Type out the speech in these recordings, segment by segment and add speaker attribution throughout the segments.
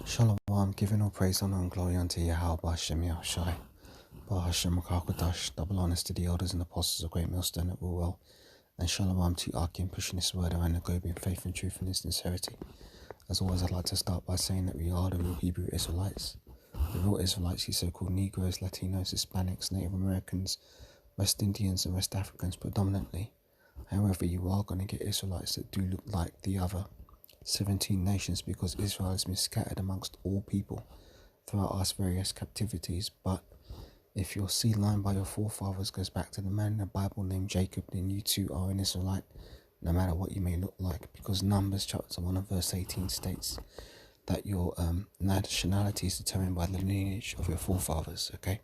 Speaker 1: Shalom, I'm giving all praise, honor, and glory unto Yahweh, Hashem Yahushai, Hashem Makakodash, double honors to the elders and apostles of Great Millstone at Will, and Shalom to Arkin pushing this word around the globe in faith and truth and in sincerity. As always, I'd like to start by saying that we are the real Hebrew Israelites. The real Israelites, these so-called Negroes, Latinos, Hispanics, Native Americans, West Indians, and West Africans predominantly. However, you are going to get Israelites that do look like the other 17 nations, because Israel has been scattered amongst all people throughout our various captivities. But if your seed line by your forefathers goes back to the man in the Bible named Jacob, then you too are an Israelite, no matter what you may look like, because Numbers chapter 1 and verse 18 states that your nationality is determined by the lineage of your forefathers. Okay,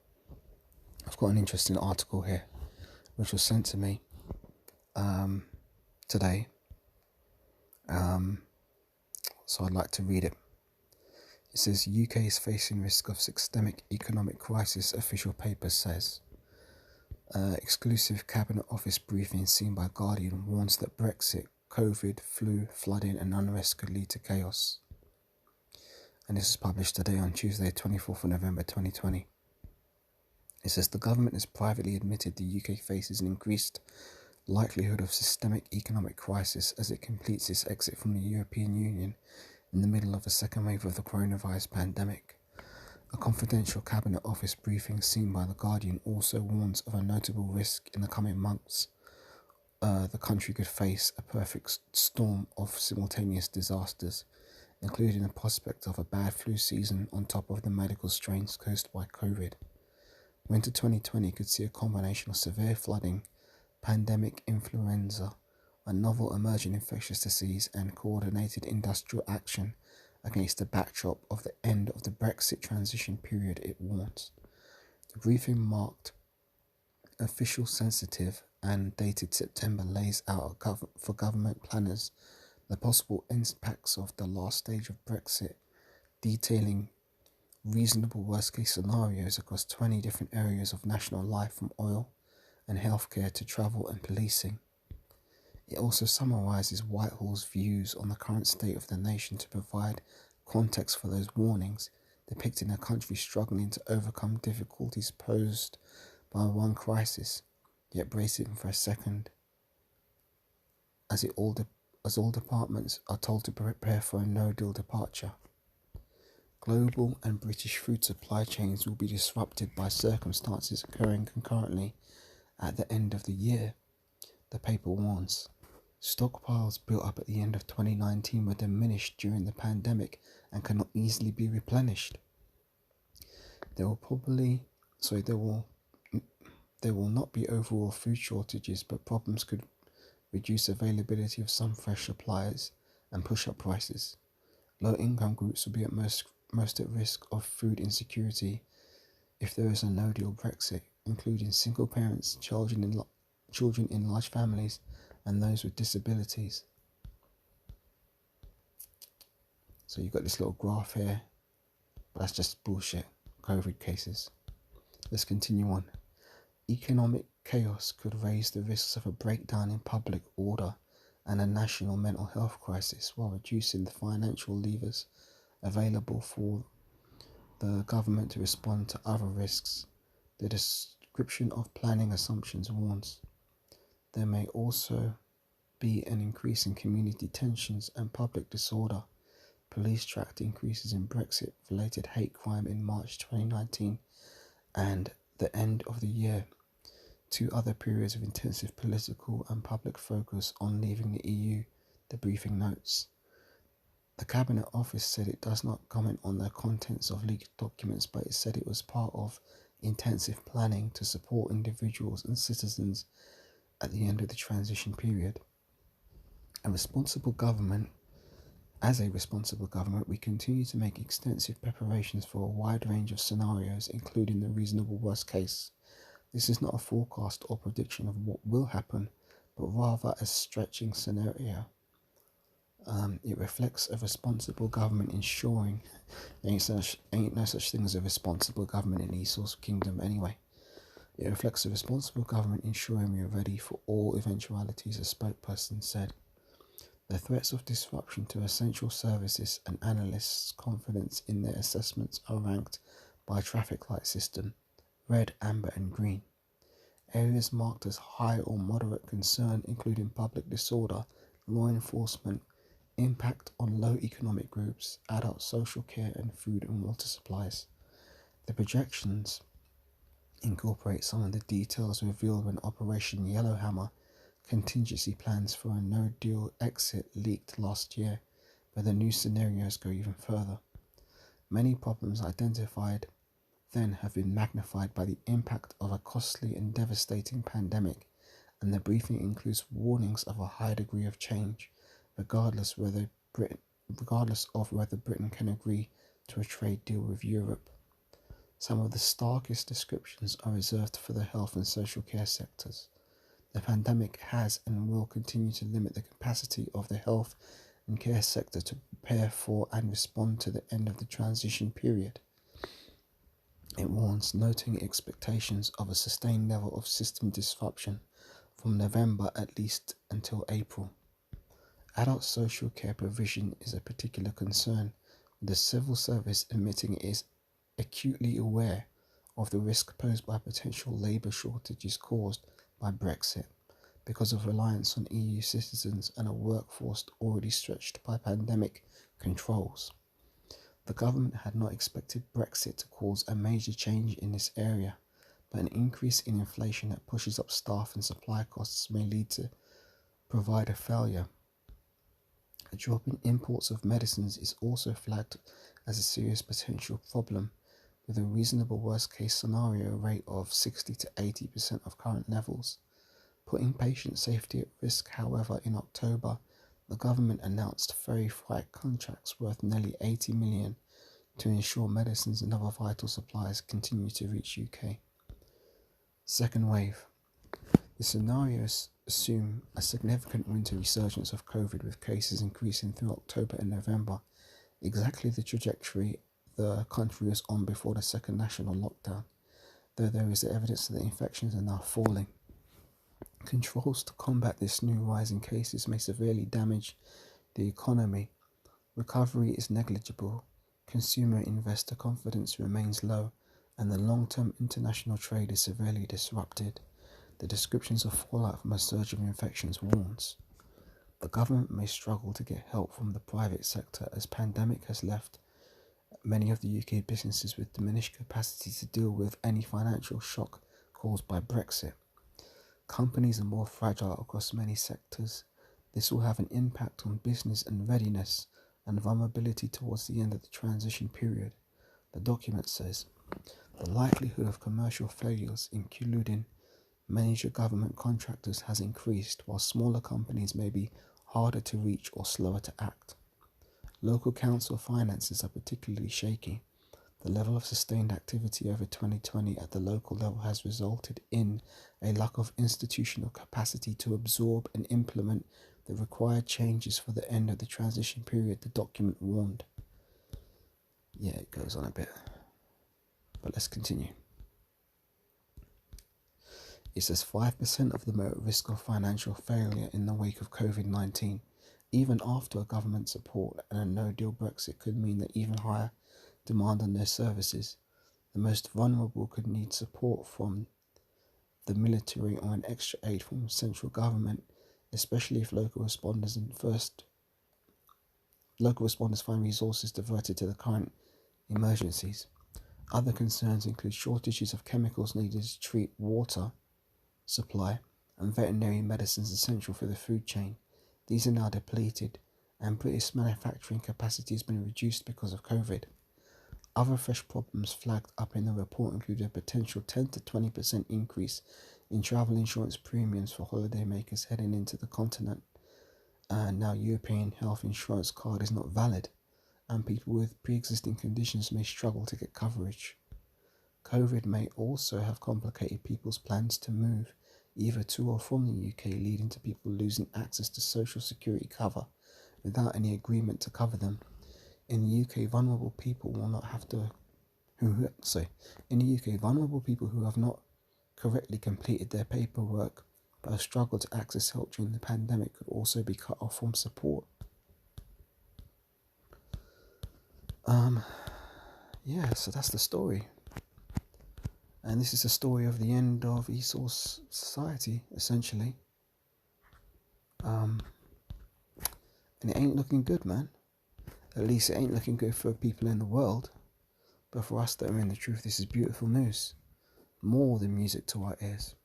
Speaker 1: I've got an interesting article here which was sent to me today, so I'd like to read it. It says, UK is facing risk of systemic economic crisis, official paper says. Exclusive Cabinet Office briefing seen by Guardian warns that Brexit, COVID, flu, flooding and unrest could lead to chaos. And this is published today on Tuesday, 24th of November 2020. It says the government has privately admitted the UK faces an increased likelihood of systemic economic crisis as it completes its exit from the European Union in the middle of a second wave of the coronavirus pandemic. A confidential Cabinet Office briefing seen by The Guardian also warns of a notable risk in the coming months. The country could face a perfect storm of simultaneous disasters, including the prospect of a bad flu season on top of the medical strains caused by COVID. Winter 2020 could see a combination of severe flooding, pandemic influenza, a novel emerging infectious disease, and coordinated industrial action against the backdrop of the end of the Brexit transition period, it warns. The briefing marked official, sensitive and dated September lays out for government planners the possible impacts of the last stage of Brexit, detailing reasonable worst-case scenarios across 20 different areas of national life, from oil and healthcare to travel and policing. It also summarises Whitehall's views on the current state of the nation to provide context for those warnings, depicting a country struggling to overcome difficulties posed by one crisis, yet bracing for a second, as all departments are told to prepare for a no-deal departure. Global and British food supply chains will be disrupted by circumstances occurring concurrently at the end of the year, the paper warns. Stockpiles built up at the end of 2019 were diminished during the pandemic and cannot easily be replenished. There will not be overall food shortages, but problems could reduce availability of some fresh supplies and push up prices. Low-income groups will be at most at risk of food insecurity if there is a no-deal Brexit, including single parents, children in large families, and those with disabilities. So you've got this little graph here, but that's just bullshit. COVID cases. Let's continue on. Economic chaos could raise the risks of a breakdown in public order and a national mental health crisis, while reducing the financial levers available for the government to respond to other risks. The description of planning assumptions warns there may also be an increase in community tensions and public disorder. Police tracked increases in Brexit-related hate crime in March 2019 and the end of the year, two other periods of intensive political and public focus on leaving the EU, the briefing notes. The Cabinet Office said it does not comment on the contents of leaked documents, but it said it was part of intensive planning to support individuals and citizens at the end of the transition period. As a responsible government, we continue to make extensive preparations for a wide range of scenarios, including the reasonable worst case. This is not a forecast or prediction of what will happen, but rather a stretching scenario. It reflects a responsible government ensuring ain't no such thing as a responsible government in Esau's kingdom anyway. It reflects a responsible government ensuring we are ready for all eventualities, a spokesperson said. The threats of disruption to essential services and analysts' confidence in their assessments are ranked by a traffic light system, red, amber and green. Areas marked as high or moderate concern including public disorder, law enforcement, impact on low economic groups, adult social care and food and water supplies. The projections incorporate some of the details revealed when Operation Yellowhammer contingency plans for a no-deal exit leaked last year, but the new scenarios go even further. Many problems identified then have been magnified by the impact of a costly and devastating pandemic, and the briefing includes warnings of a high degree of change, regardless of whether Britain can agree to a trade deal with Europe. Some of the starkest descriptions are reserved for the health and social care sectors. The pandemic has and will continue to limit the capacity of the health and care sector to prepare for and respond to the end of the transition period. It warns, noting expectations of a sustained level of system disruption from November at least until April. Adult social care provision is a particular concern, with the civil service admitting it is acutely aware of the risk posed by potential labour shortages caused by Brexit because of reliance on EU citizens and a workforce already stretched by pandemic controls. The government had not expected Brexit to cause a major change in this area, but an increase in inflation that pushes up staff and supply costs may lead to provider failure. A drop in imports of medicines is also flagged as a serious potential problem, with a reasonable worst-case scenario rate of 60 to 80% of current levels. Putting patient safety at risk, however, in October, the government announced ferry freight contracts worth nearly 80 million to ensure medicines and other vital supplies continue to reach UK. Second wave. The scenarios assume a significant winter resurgence of COVID, with cases increasing through October and November, exactly the trajectory the country was on before the second national lockdown, though there is evidence that the infections are now falling. Controls to combat this new rise in cases may severely damage the economy. Recovery is negligible, consumer investor confidence remains low, and the long-term international trade is severely disrupted. The descriptions of fallout from a surge of infections warns. The government may struggle to get help from the private sector, as pandemic has left many of the UK businesses with diminished capacity to deal with any financial shock caused by Brexit. Companies are more fragile across many sectors. This will have an impact on business and readiness and vulnerability towards the end of the transition period. The document says, the likelihood of commercial failures, including major government contractors, has increased, while smaller companies may be harder to reach or slower to act. Local council finances are particularly shaky. The level of sustained activity over 2020 at the local level has resulted in a lack of institutional capacity to absorb and implement the required changes for the end of the transition period, the document warned. Yeah, it goes on a bit, but let's continue. It says 5% of them are at risk of financial failure in the wake of COVID-19. Even after a government support and a no-deal Brexit could mean that even higher demand on their services. The most vulnerable could need support from the military or an extra aid from central government, especially if local responders find resources diverted to the current emergencies. Other concerns include shortages of chemicals needed to treat water supply and veterinary medicines essential for the food chain. These are now depleted, and British manufacturing capacity has been reduced because of COVID. Other fresh problems flagged up in the report include a potential 10 to 20% increase in travel insurance premiums for holidaymakers heading into the continent. Now European health insurance card is not valid, and people with pre-existing conditions may struggle to get coverage. COVID may also have complicated people's plans to move either to or from the UK, leading to people losing access to social security cover without any agreement to cover them. In the UK, vulnerable people who have not correctly completed their paperwork but have struggled to access help during the pandemic could also be cut off from support. Yeah, so that's the story. And this is the story of the end of Esau's society, essentially. And it ain't looking good, man. At least it ain't looking good for people in the world. But for us that are in the truth, this is beautiful news. More than music to our ears.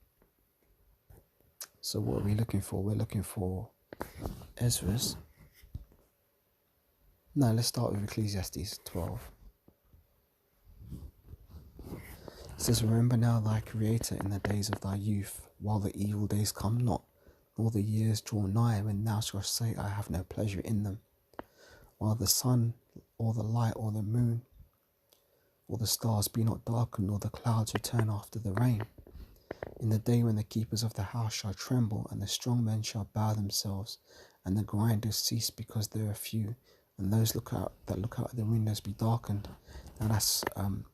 Speaker 1: So what are we looking for? We're looking for Ezra's. No, let's start with Ecclesiastes 12. It says, remember now thy Creator in the days of thy youth, while the evil days come not, nor the years draw nigh, when thou shalt say, I have no pleasure in them. While the sun, or the light, or the moon, or the stars be not darkened, nor the clouds return after the rain. In the day when the keepers of the house shall tremble, and the strong men shall bow themselves, and the grinders cease because they are few, and those that look out at the windows be darkened. Now that's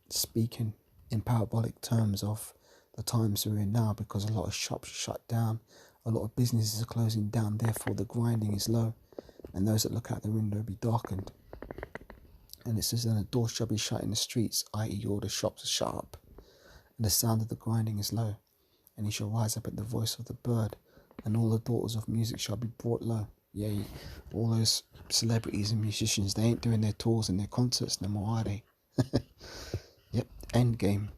Speaker 1: speaking in parabolic terms of the times we're in now, because a lot of shops are shut down, a lot of businesses are closing down, therefore the grinding is low, and those that look out the window be darkened. And it says, then the doors shall be shut in the streets, i.e. all the shops are shut up, and the sound of the grinding is low. And he shall rise up at the voice of the bird, and all the daughters of music shall be brought low. Yea, all those celebrities and musicians, they ain't doing their tours and their concerts no more, are they? Yep, end game.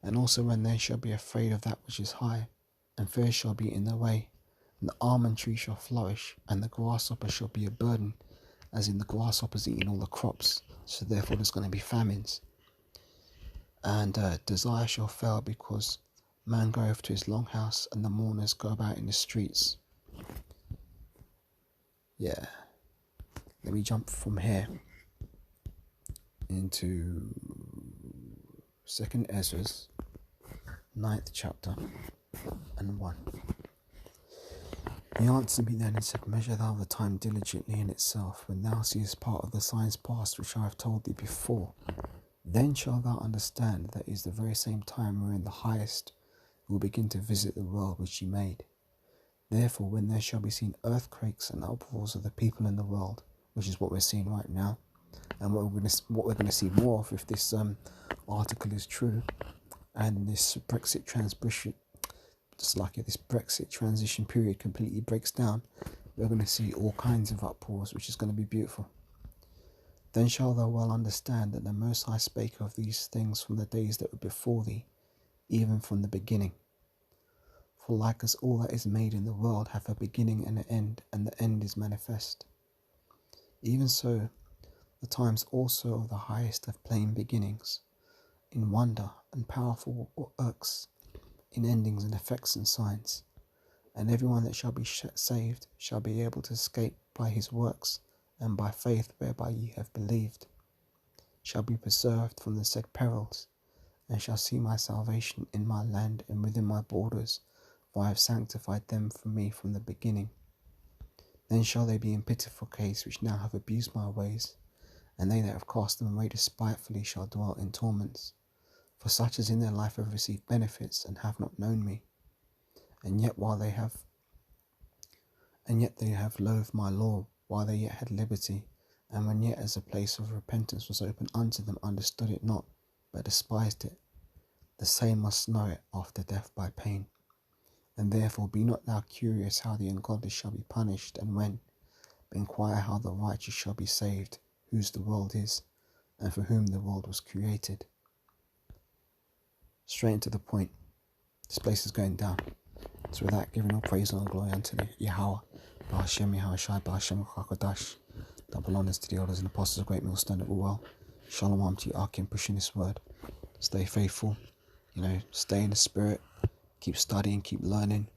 Speaker 1: And also when they shall be afraid of that which is high, and fear shall be in their way, and the almond tree shall flourish, and the grasshopper shall be a burden, as in the grasshoppers eating all the crops, so therefore there's going to be famines. And desire shall fail, because man goeth to his long house, and the mourners go about in the streets. Yeah. Let me jump from here into 2nd Ezra's 9th chapter and 1. He answered me then and said, measure thou the time diligently in itself, when thou seest part of the signs past which I have told thee before. Then shalt thou understand that is the very same time wherein the highest will begin to visit the world which he made. Therefore, when there shall be seen earthquakes and uproars of the people in the world, which is what we're seeing right now, and what we're going to see more of if this article is true, and this Brexit transition period completely breaks down, we're going to see all kinds of uproars, which is going to be beautiful. Then shalt thou well understand that the Most High spake of these things from the days that were before thee, even from the beginning. For like as all that is made in the world hath a beginning and an end, and the end is manifest, even so the times also of the highest have plain beginnings, in wonder and powerful works, in endings and effects and signs. And everyone that shall be saved shall be able to escape by his works, and by faith whereby ye have believed, shall be preserved from the said perils, and shall see my salvation in my land and within my borders, for I have sanctified them for me from the beginning. Then shall they be in pitiful case which now have abused my ways, and they that have cast them away despitefully shall dwell in torments. For such as in their life have received benefits and have not known me, and yet they have loathed my law, while they yet had liberty, and when yet as a place of repentance was open unto them, understood it not, but despised it. The same must know it after death by pain. And therefore be not thou curious how the ungodly shall be punished, and when, but inquire how the righteous shall be saved, whose the world is, and for whom the world was created. Straight into the point. This place is going down. So with that, giving all praise and all glory unto the Yahweh, Ba'ashem Yahushai, Ba'ashem Chakadash. Double honors to the elders and apostles of Great Millstone that were well. Shalom to you, Akim, pushing this word. Stay faithful, stay in the spirit, keep studying, keep learning,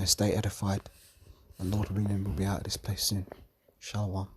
Speaker 1: stay edified. And Lord willing, we'll be out of this place soon. Shalom.